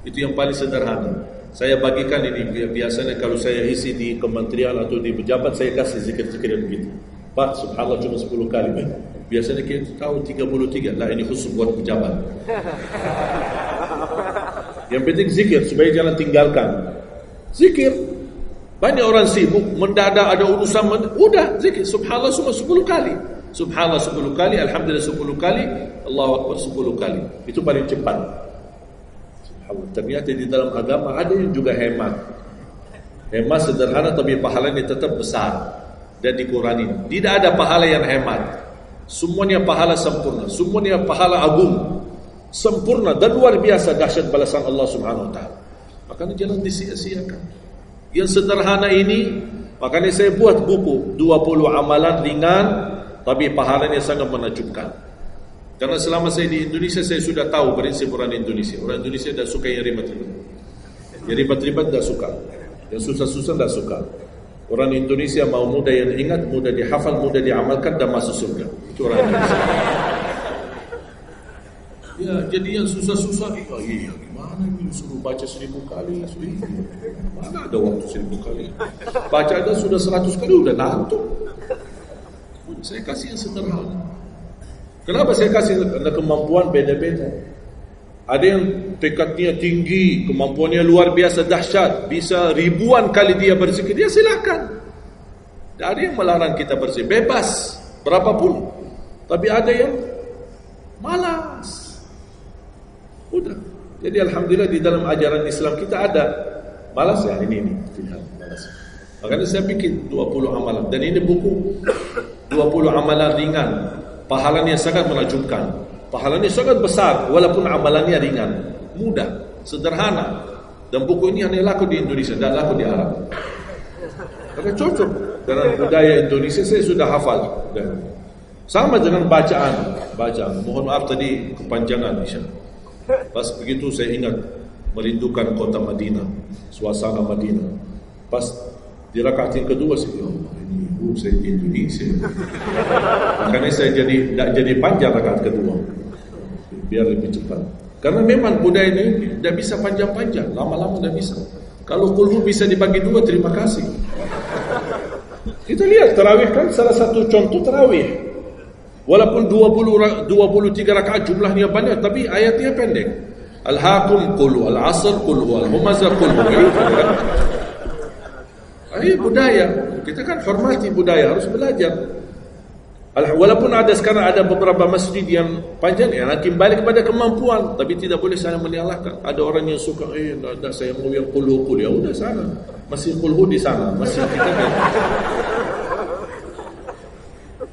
Speaker 2: Itu yang paling sederhana. Saya bagikan ini, biasanya kalau saya isi di kementerian atau di pejabat, saya kasih zikir-zikir begitu. Pak, subhanallah cuma 10 kali. Biasanya kita tahu 33. Lah ini khusus buat pejabat. Yang penting zikir supaya jangan tinggalkan. Zikir. Banyak orang sibuk mendadak ada urusan, udah zikir subhanallah cuma 10 kali. Subhanallah 10 kali, alhamdulillah 10 kali, Allahu Akbar 10 kali. Itu paling cepat. Subhanallah. Ternyata di dalam agama ada yang juga hemat. Hemat sederhana tapi pahalanya tetap besar dan dikurangi. Tidak ada pahala yang hemat. Semuanya pahala sempurna, semuanya pahala agung, sempurna dan luar biasa dahsyat balasan Allah Subhanahu wa taala. Makanya jangan disia-siakan. Yang sederhana ini, makanya saya buat buku 20 amalan ringan tapi pahalanya sangat menakjubkan. Karena selama saya di Indonesia, saya sudah tahu prinsip orang Indonesia. Orang Indonesia tidak suka yang ribet-ribet. Yang ribet-ribet tidak suka. Yang susah-susah tidak suka. Orang Indonesia mau mudah yang ingat, mudah dihafal, mudah diamalkan dan masuk surga. Itu orang Indonesia. Ya, jadi yang susah-susah, iya, gimana ini suruh baca 1000 kali? Mana ada waktu 1000 kali? Baca ada sudah 100 kali, udah ngantuk. Saya kasih yang sederhana. Kenapa saya kasih? Karena kemampuan beda-beda. Ada yang tekadnya tinggi, kemampuannya luar biasa dahsyat, bisa ribuan kali dia berzikir, dia silakan. Tidak ada yang melarang kita berzikir, bebas berapapun. Tapi ada yang malas. Udah. Jadi alhamdulillah di dalam ajaran Islam kita ada malas ya ini malas. Makanya saya bikin 20 amalan dan ini buku 20 amalan ringan. Pahalanya sangat menakjubkan. Pahalanya sangat besar walaupun amalannya ringan, mudah, sederhana. Dan buku ini hanya laku di Indonesia, tidak laku di Arab. Karena cocok dengan budaya Indonesia, saya sudah hafal. Sama dengan bacaan. Mohon maaf tadi kepanjangan insya-Allah. Pas begitu saya ingat merindukan kota Madinah, suasana Madinah. Pas di rakaat yang kedua saya, Allah ini saya di Indonesia. Makanya saya tidak jadi panjang rakaat kedua, biar lebih cepat. Karena memang budaya ini tidak bisa panjang-panjang, lama-lama tidak bisa. Kalau kulhu bisa dibagi dua, terima kasih. Kita lihat tarawih kan salah satu contoh tarawih. Walaupun 23 rakaat jumlahnya banyak, tapi ayatnya pendek. Al-Hakum qul al-'asr qul al-humazah qul. Ini budaya. Kita kan hormati budaya, harus belajar. Walaupun sekarang ada beberapa masjid yang panjang, yang kembali kepada kemampuan, tapi tidak boleh saya menyalahkan. Ada orang yang suka, tidak saya mau yang qul. Ya udah sana, masih qul di sana, masih kita kan.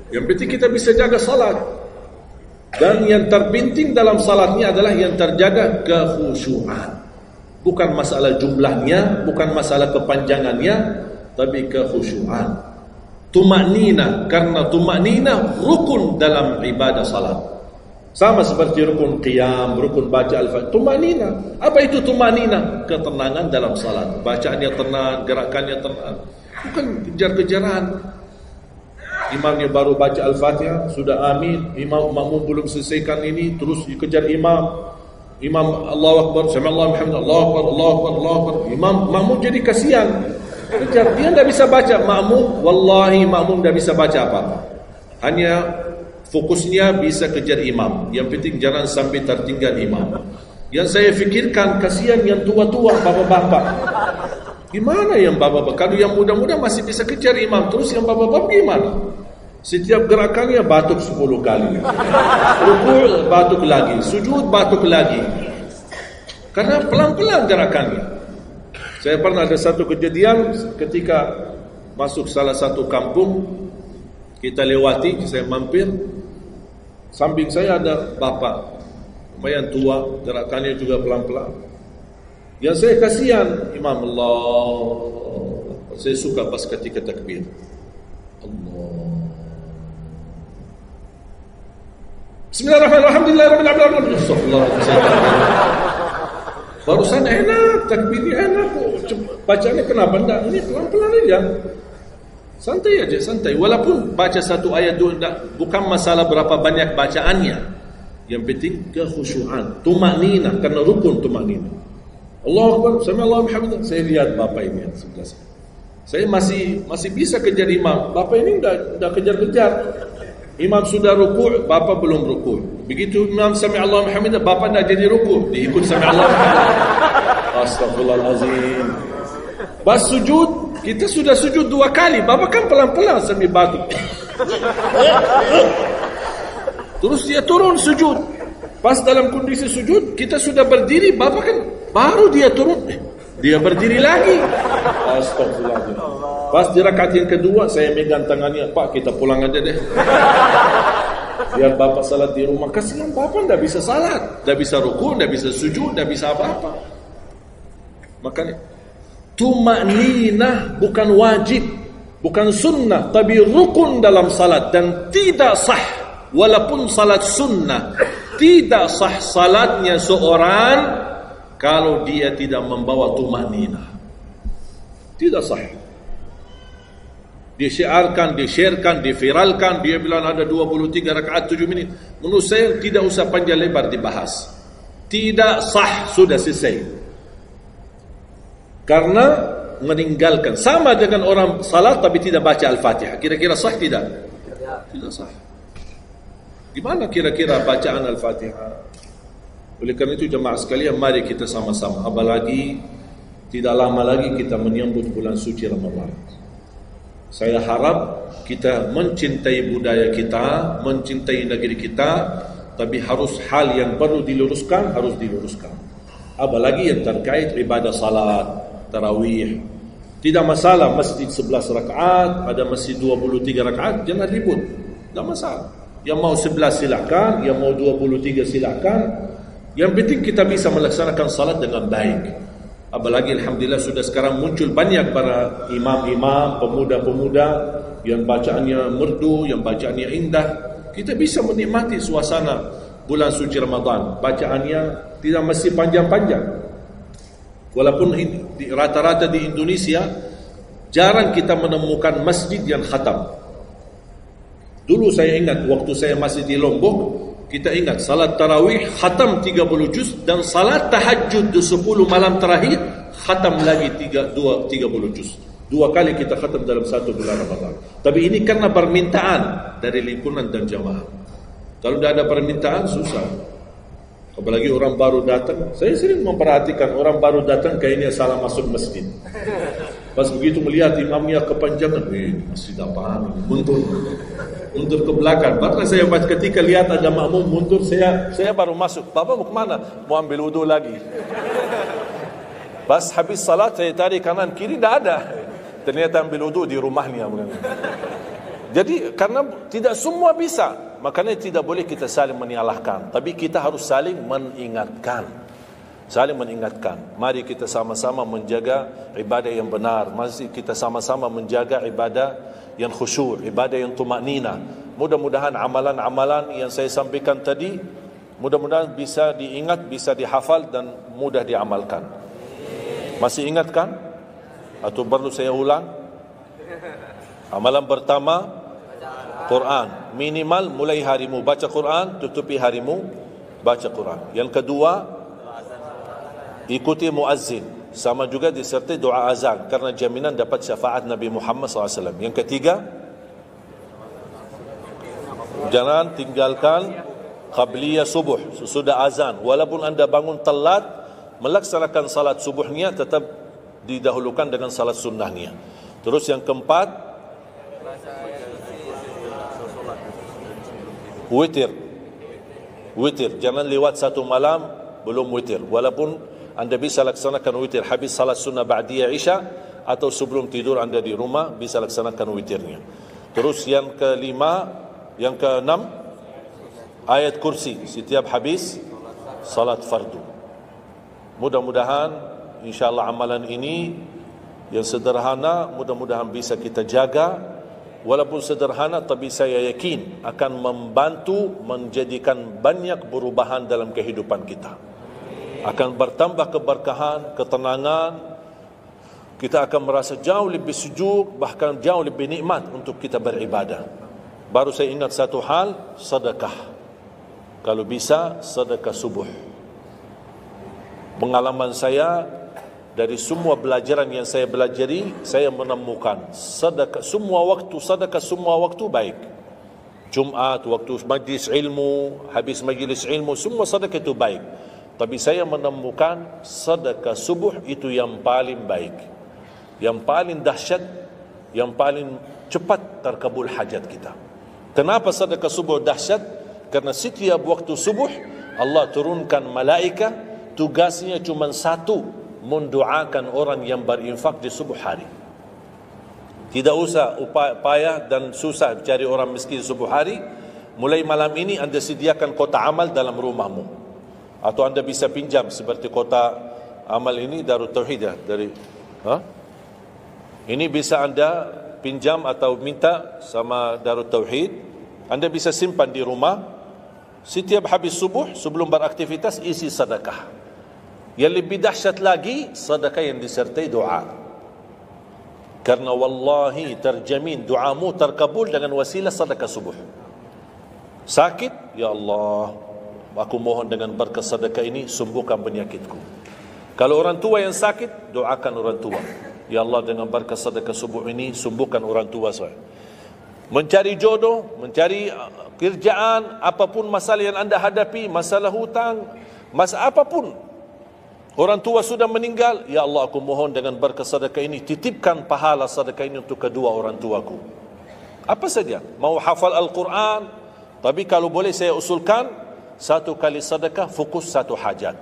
Speaker 2: Yang penting kita bisa jaga salat. Dan yang terpenting dalam salatnya adalah yang terjaga kekhusyuan. Bukan masalah jumlahnya, bukan masalah kepanjangannya, tapi kekhusyuan. Tumanina, karena tumanina rukun dalam ibadah salat. Sama seperti rukun qiyam, rukun baca al-Fatihah. Tumanina. Apa itu tumanina? Ketenangan dalam salat. Bacaannya tenang, gerakannya tenang. Bukan kejar-kejaran. Imamnya baru baca Al-Fatihah, sudah amin. Makmum belum selesaikan ini, terus dikejar imam. Imam Allahu Akbar, sami'allahu hamdah, Allahu Akbar, Allahu Akbar, Allahu Akbar. Makmum jadi kasihan. Kejar, dia tidak bisa baca. Makmum tidak bisa baca apa-apa. Hanya fokusnya bisa kejar imam. Yang penting jangan sampai tertinggal imam. Yang saya fikirkan, kasihan yang tua-tua, bapak-bapak. Gimana yang bapak-bapak? Kalau yang muda-muda masih bisa kejar imam, terus yang bapak-bapak gimana? Setiap gerakannya batuk 10 kali. Rukuk batuk lagi, sujud batuk lagi. Karena pelan-pelan gerakannya. Saya pernah ada satu kejadian ketika masuk salah satu kampung, kita lewati, saya mampir, samping saya ada bapak lumayan tua, gerakannya juga pelan-pelan. Yang saya kasihan, Imam Allah, saya suka pas ketika takbir, Allah, Bismillahirrahmanirrahim, Alhamdulillahirrahmanirrahim. Barusan enak, takbirnya enak, bacanya kenapa enggak? Ini pelan-pelan aja, santai aja, santai. Walaupun baca satu ayat dua, bukan masalah berapa banyak bacaannya, yang penting kekhusyuan, tumakninah, karena rukun tumakninah. Allahu Akbar, sami Allahu bihamdihi. Saya lihat bapak ini yang sebelah saya masih bisa kejar imam. Bapak ini dah kejar-kejar. Imam sudah rukuk, bapak belum rukuk. Begitu imam sami Allahu bihamdihi, bapak dah jadi rukuk, diikut sami Allahu bihamdihi. Astagfirullahalazim. Pas sujud, kita sudah sujud 2 kali. Bapak kan pelan-pelan sambil batuk. Terus dia turun sujud. Pas dalam kondisi sujud, kita sudah berdiri, bapak kan baru dia turun, dia berdiri lagi. Astagfirullahaladzim. Pas di rakaat yang kedua, saya megang tangannya, Pak, kita pulang aja deh. Biar bapak salat di rumah. Kasihan bapak tidak bisa salat, tidak bisa rukuk, tidak bisa sujud, tidak bisa apa-apa. Makanya tumakninah bukan wajib, bukan sunnah, tapi rukun dalam salat, dan tidak sah walaupun salat sunnah. Tidak sah salatnya seorang kalau dia tidak membawa tumakninah. Tidak sah. Disiarkan, di-sharekan, diviralkan, dia bilang ada 23 rakaat 7 menit. Menurut saya tidak usah panjang lebar dibahas. Tidak sah, sudah selesai. Karena meninggalkan, sama dengan orang salat tapi tidak baca Al-Fatihah. Kira-kira sah tidak? Tidak sah. Gimana kira-kira bacaan Al-Fatihah? Oleh karena itu jemaah sekalian, mari kita sama-sama, apalagi tidak lama lagi kita menyambut bulan suci Ramadan. Saya harap kita mencintai budaya kita, mencintai negeri kita, tapi harus hal yang perlu diluruskan, harus diluruskan. Apalagi yang terkait ibadah salat, tarawih. Tidak masalah masjid 11 rakaat, ada masjid 23 rakaat, jangan ribut. Tidak masalah. Yang mau 11 silakan, yang mau 23 silakan. Yang penting kita bisa melaksanakan salat dengan baik. Apalagi alhamdulillah sudah sekarang muncul banyak para imam-imam, pemuda-pemuda yang bacaannya merdu, yang bacaannya indah. Kita bisa menikmati suasana bulan suci Ramadan. Bacaannya tidak mesti panjang-panjang. Walaupun rata-rata di Indonesia jarang kita menemukan masjid yang khatam. Dulu saya ingat waktu saya masih di Lombok, kita ingat salat tarawih khatam 30 juz, dan salat tahajud di 10 malam terakhir khatam lagi 30 juz. 2 kali kita khatam dalam 1 bulan Ramadan. Tapi ini karena permintaan dari lingkungan dan jamaah. Kalau tidak ada permintaan susah. Apalagi orang baru datang. Saya sering memperhatikan orang baru datang kayaknya salah masuk masjid. Pas begitu melihat imamnya kepanjangan, masjid apaan? Mundur ke belakang. Bahkan saya ketika lihat ada makmum mundur, saya baru masuk. Bapak mau kemana? Mau ambil wudu lagi. Pas habis salat saya tarik kanan kiri, tidak ada. Ternyata ambil wudu di rumahnya. Jadi karena tidak semua bisa, makanya tidak boleh kita saling menyalahkan, tapi kita harus saling mengingatkan. Saling mengingatkan. Mari kita sama-sama menjaga ibadah yang benar. Mari kita sama-sama menjaga ibadah yang khusyuk, ibadah yang tumakninah. Mudah-mudahan amalan-amalan yang saya sampaikan tadi, mudah-mudahan bisa diingat, bisa dihafal dan mudah diamalkan. Masih ingat kan? Atau perlu saya ulang? Amalan pertama, Quran. Minimal mulai harimu baca Quran, tutupi harimu baca Quran. Yang kedua, ikuti muazzin. Sama juga disertai doa azan, karena jaminan dapat syafaat Nabi Muhammad SAW. Yang ketiga, jangan tinggalkan qabliyah subuh sesudah azan. Walaupun anda bangun telat, melaksanakan salat subuhnya tetap didahulukan dengan salat sunnahnya. Terus yang keempat, Witir. Witir. Jangan lewat satu malam belum witir. Walaupun anda bisa laksanakan witir habis salat sunnah ba'diyah Isya atau sebelum tidur anda di rumah bisa laksanakan witirnya. Terus yang keenam ayat kursi setiap habis salat fardu. Mudah-mudahan insya-Allah amalan ini yang sederhana mudah-mudahan bisa kita jaga. Walaupun sederhana tapi saya yakin akan membantu menjadikan banyak perubahan dalam kehidupan kita. Akan bertambah keberkahan, ketenangan. Kita akan merasa jauh lebih sejuk, bahkan jauh lebih nikmat untuk kita beribadah. Baru saya ingat satu hal, sedekah. Kalau bisa, sedekah subuh. Pengalaman saya dari semua pelajaran yang saya pelajari, saya menemukan sedekah semua waktu baik. Jumat, waktu majlis ilmu, habis majlis ilmu, semua sedekah itu baik. Tapi saya menemukan sedekah subuh itu yang paling baik, yang paling dahsyat, yang paling cepat terkabul hajat kita. Kenapa sedekah subuh dahsyat? Karena setiap waktu subuh Allah turunkan malaikat, tugasnya cuma satu, mendoakan orang yang berinfak di subuh hari. Tidak usah payah dan susah cari orang miskin subuh hari. Mulai malam ini anda sediakan kota amal dalam rumahmu, atau anda bisa pinjam seperti kota amal ini Darut Tauhid ya, ini bisa anda pinjam atau minta sama Darut Tauhid. Anda bisa simpan di rumah. Setiap habis subuh sebelum beraktivitas isi sedekah. Yang lebih dahsyat lagi, sedekah yang disertai doa. Karena wallahi terjamin doamu terkabul dengan wasilah sedekah subuh. Sakit, ya Allah, aku mohon dengan berkat sedekah ini sembuhkan penyakitku. Kalau orang tua yang sakit, doakan orang tua. Ya Allah, dengan berkat sedekah subuh ini sembuhkan orang tua saya. Mencari jodoh, mencari kerjaan, apapun masalah yang anda hadapi, masalah hutang, masalah apapun. Orang tua sudah meninggal, ya Allah aku mohon dengan berkat sedekah ini titipkan pahala sedekah ini untuk kedua orang tuaku. Apa saja, mau hafal Al-Quran, tapi kalau boleh saya usulkan, satu kali sedekah fokus satu hajat.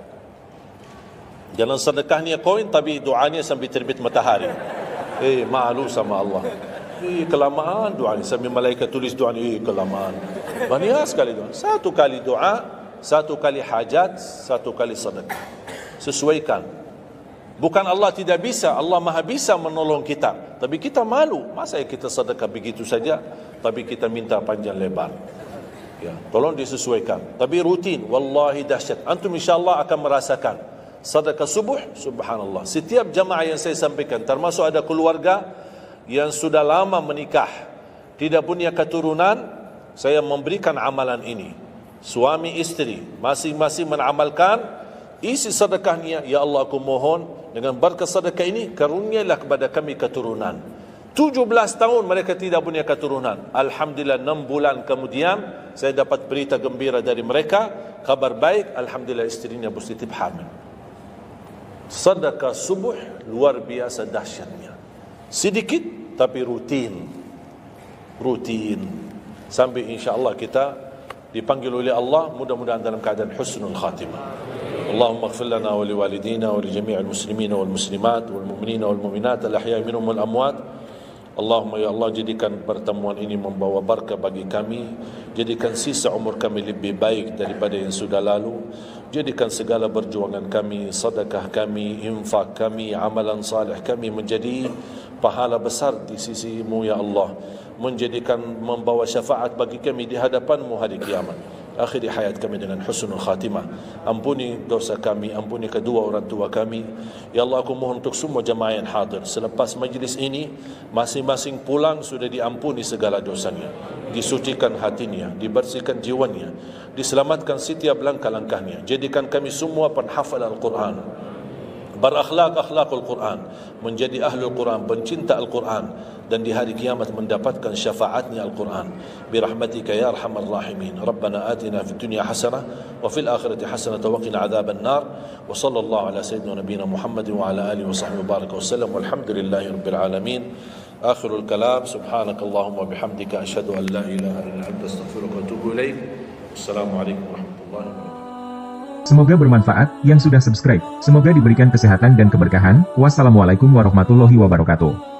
Speaker 2: Jangan sedekahnya koin tapi doanya sampai terbit matahari. Malu sama Allah. Kelamaan doanya, sampai malaikat tulis doanya, kelamaan. Banyak sekali doa. Satu kali doa, satu kali hajat, satu kali sedekah. Sesuaikan. Bukan Allah tidak bisa, Allah maha bisa menolong kita, tapi kita malu. Masa kita sedekah begitu saja tapi kita minta panjang lebar. Ya, tolong disesuaikan. Tapi rutin, wallahi dahsyat. Antum insyaallah akan merasakan sedekah subuh, subhanallah. Setiap jamaah yang saya sampaikan, termasuk ada keluarga yang sudah lama menikah, tidak punya keturunan, saya memberikan amalan ini. Suami istri masing-masing mengamalkan. Isi sedekahnya, ya Allah aku mohon dengan berkat sedekah ini karunialah kepada kami keturunan. 17 tahun mereka tidak punya keturunan. Alhamdulillah 6 bulan kemudian saya dapat berita gembira dari mereka, kabar baik, alhamdulillah istrinya positif hamil. Sedekah subuh luar biasa dahsyatnya. Sedikit tapi rutin. Sampai insya-Allah kita dipanggil oleh Allah, mudah-mudahan dalam keadaan husnul khatimah. Allahumma ighfir lana wa liwalidina wa li jami'il muslimina wal muslimat wal mu'minina wal mu'minat al ahya'i minhum wal amwat. Allahumma ya Allah, jadikan pertemuan ini membawa barakah bagi kami, jadikan sisa umur kami lebih baik daripada yang sudah lalu, jadikan segala perjuangan kami, sedekah kami, infak kami, amalan salih kami menjadi pahala besar di sisi-Mu ya Allah, menjadikan membawa syafaat bagi kami di hadapan-Mu hari kiamat. Akhiri hayat kami dengan husnul khatimah. Ampuni dosa kami, ampuni kedua orang tua kami. Ya Allah, aku mohon untuk semua jemaah yang hadir, selepas majlis ini masing-masing pulang sudah diampuni segala dosanya, disucikan hatinya, dibersihkan jiwanya, diselamatkan setiap langkah-langkahnya. Jadikan kami semua penghafal Al-Quran, berakhlak-akhlakul Quran, menjadi ahlul Quran, pencinta Al-Quran, dan di hari kiamat mendapatkan syafaatnya Al-Quran. Birahmatika ya arhamar rahimin. Rabbana atina fid dunya hasanah wa fil akhirati hasanah wa qina adzaban nar. Wa sallallahu ala sayyidina nabiyina Muhammad wa ala alihi wa sahbihi wa baraka wa sallam. Walhamdulillahi rabbil alamin. Akhirul kalam, subhanakallahumma bihamdika asyhadu an la ilaha illa anta astaghfiruka wa atubu ilaik. Assalamualaikum warahmatullahi wabarakatuh.
Speaker 1: Semoga bermanfaat yang sudah subscribe. Semoga diberikan kesehatan dan keberkahan. Wassalamualaikum warahmatullahi wabarakatuh.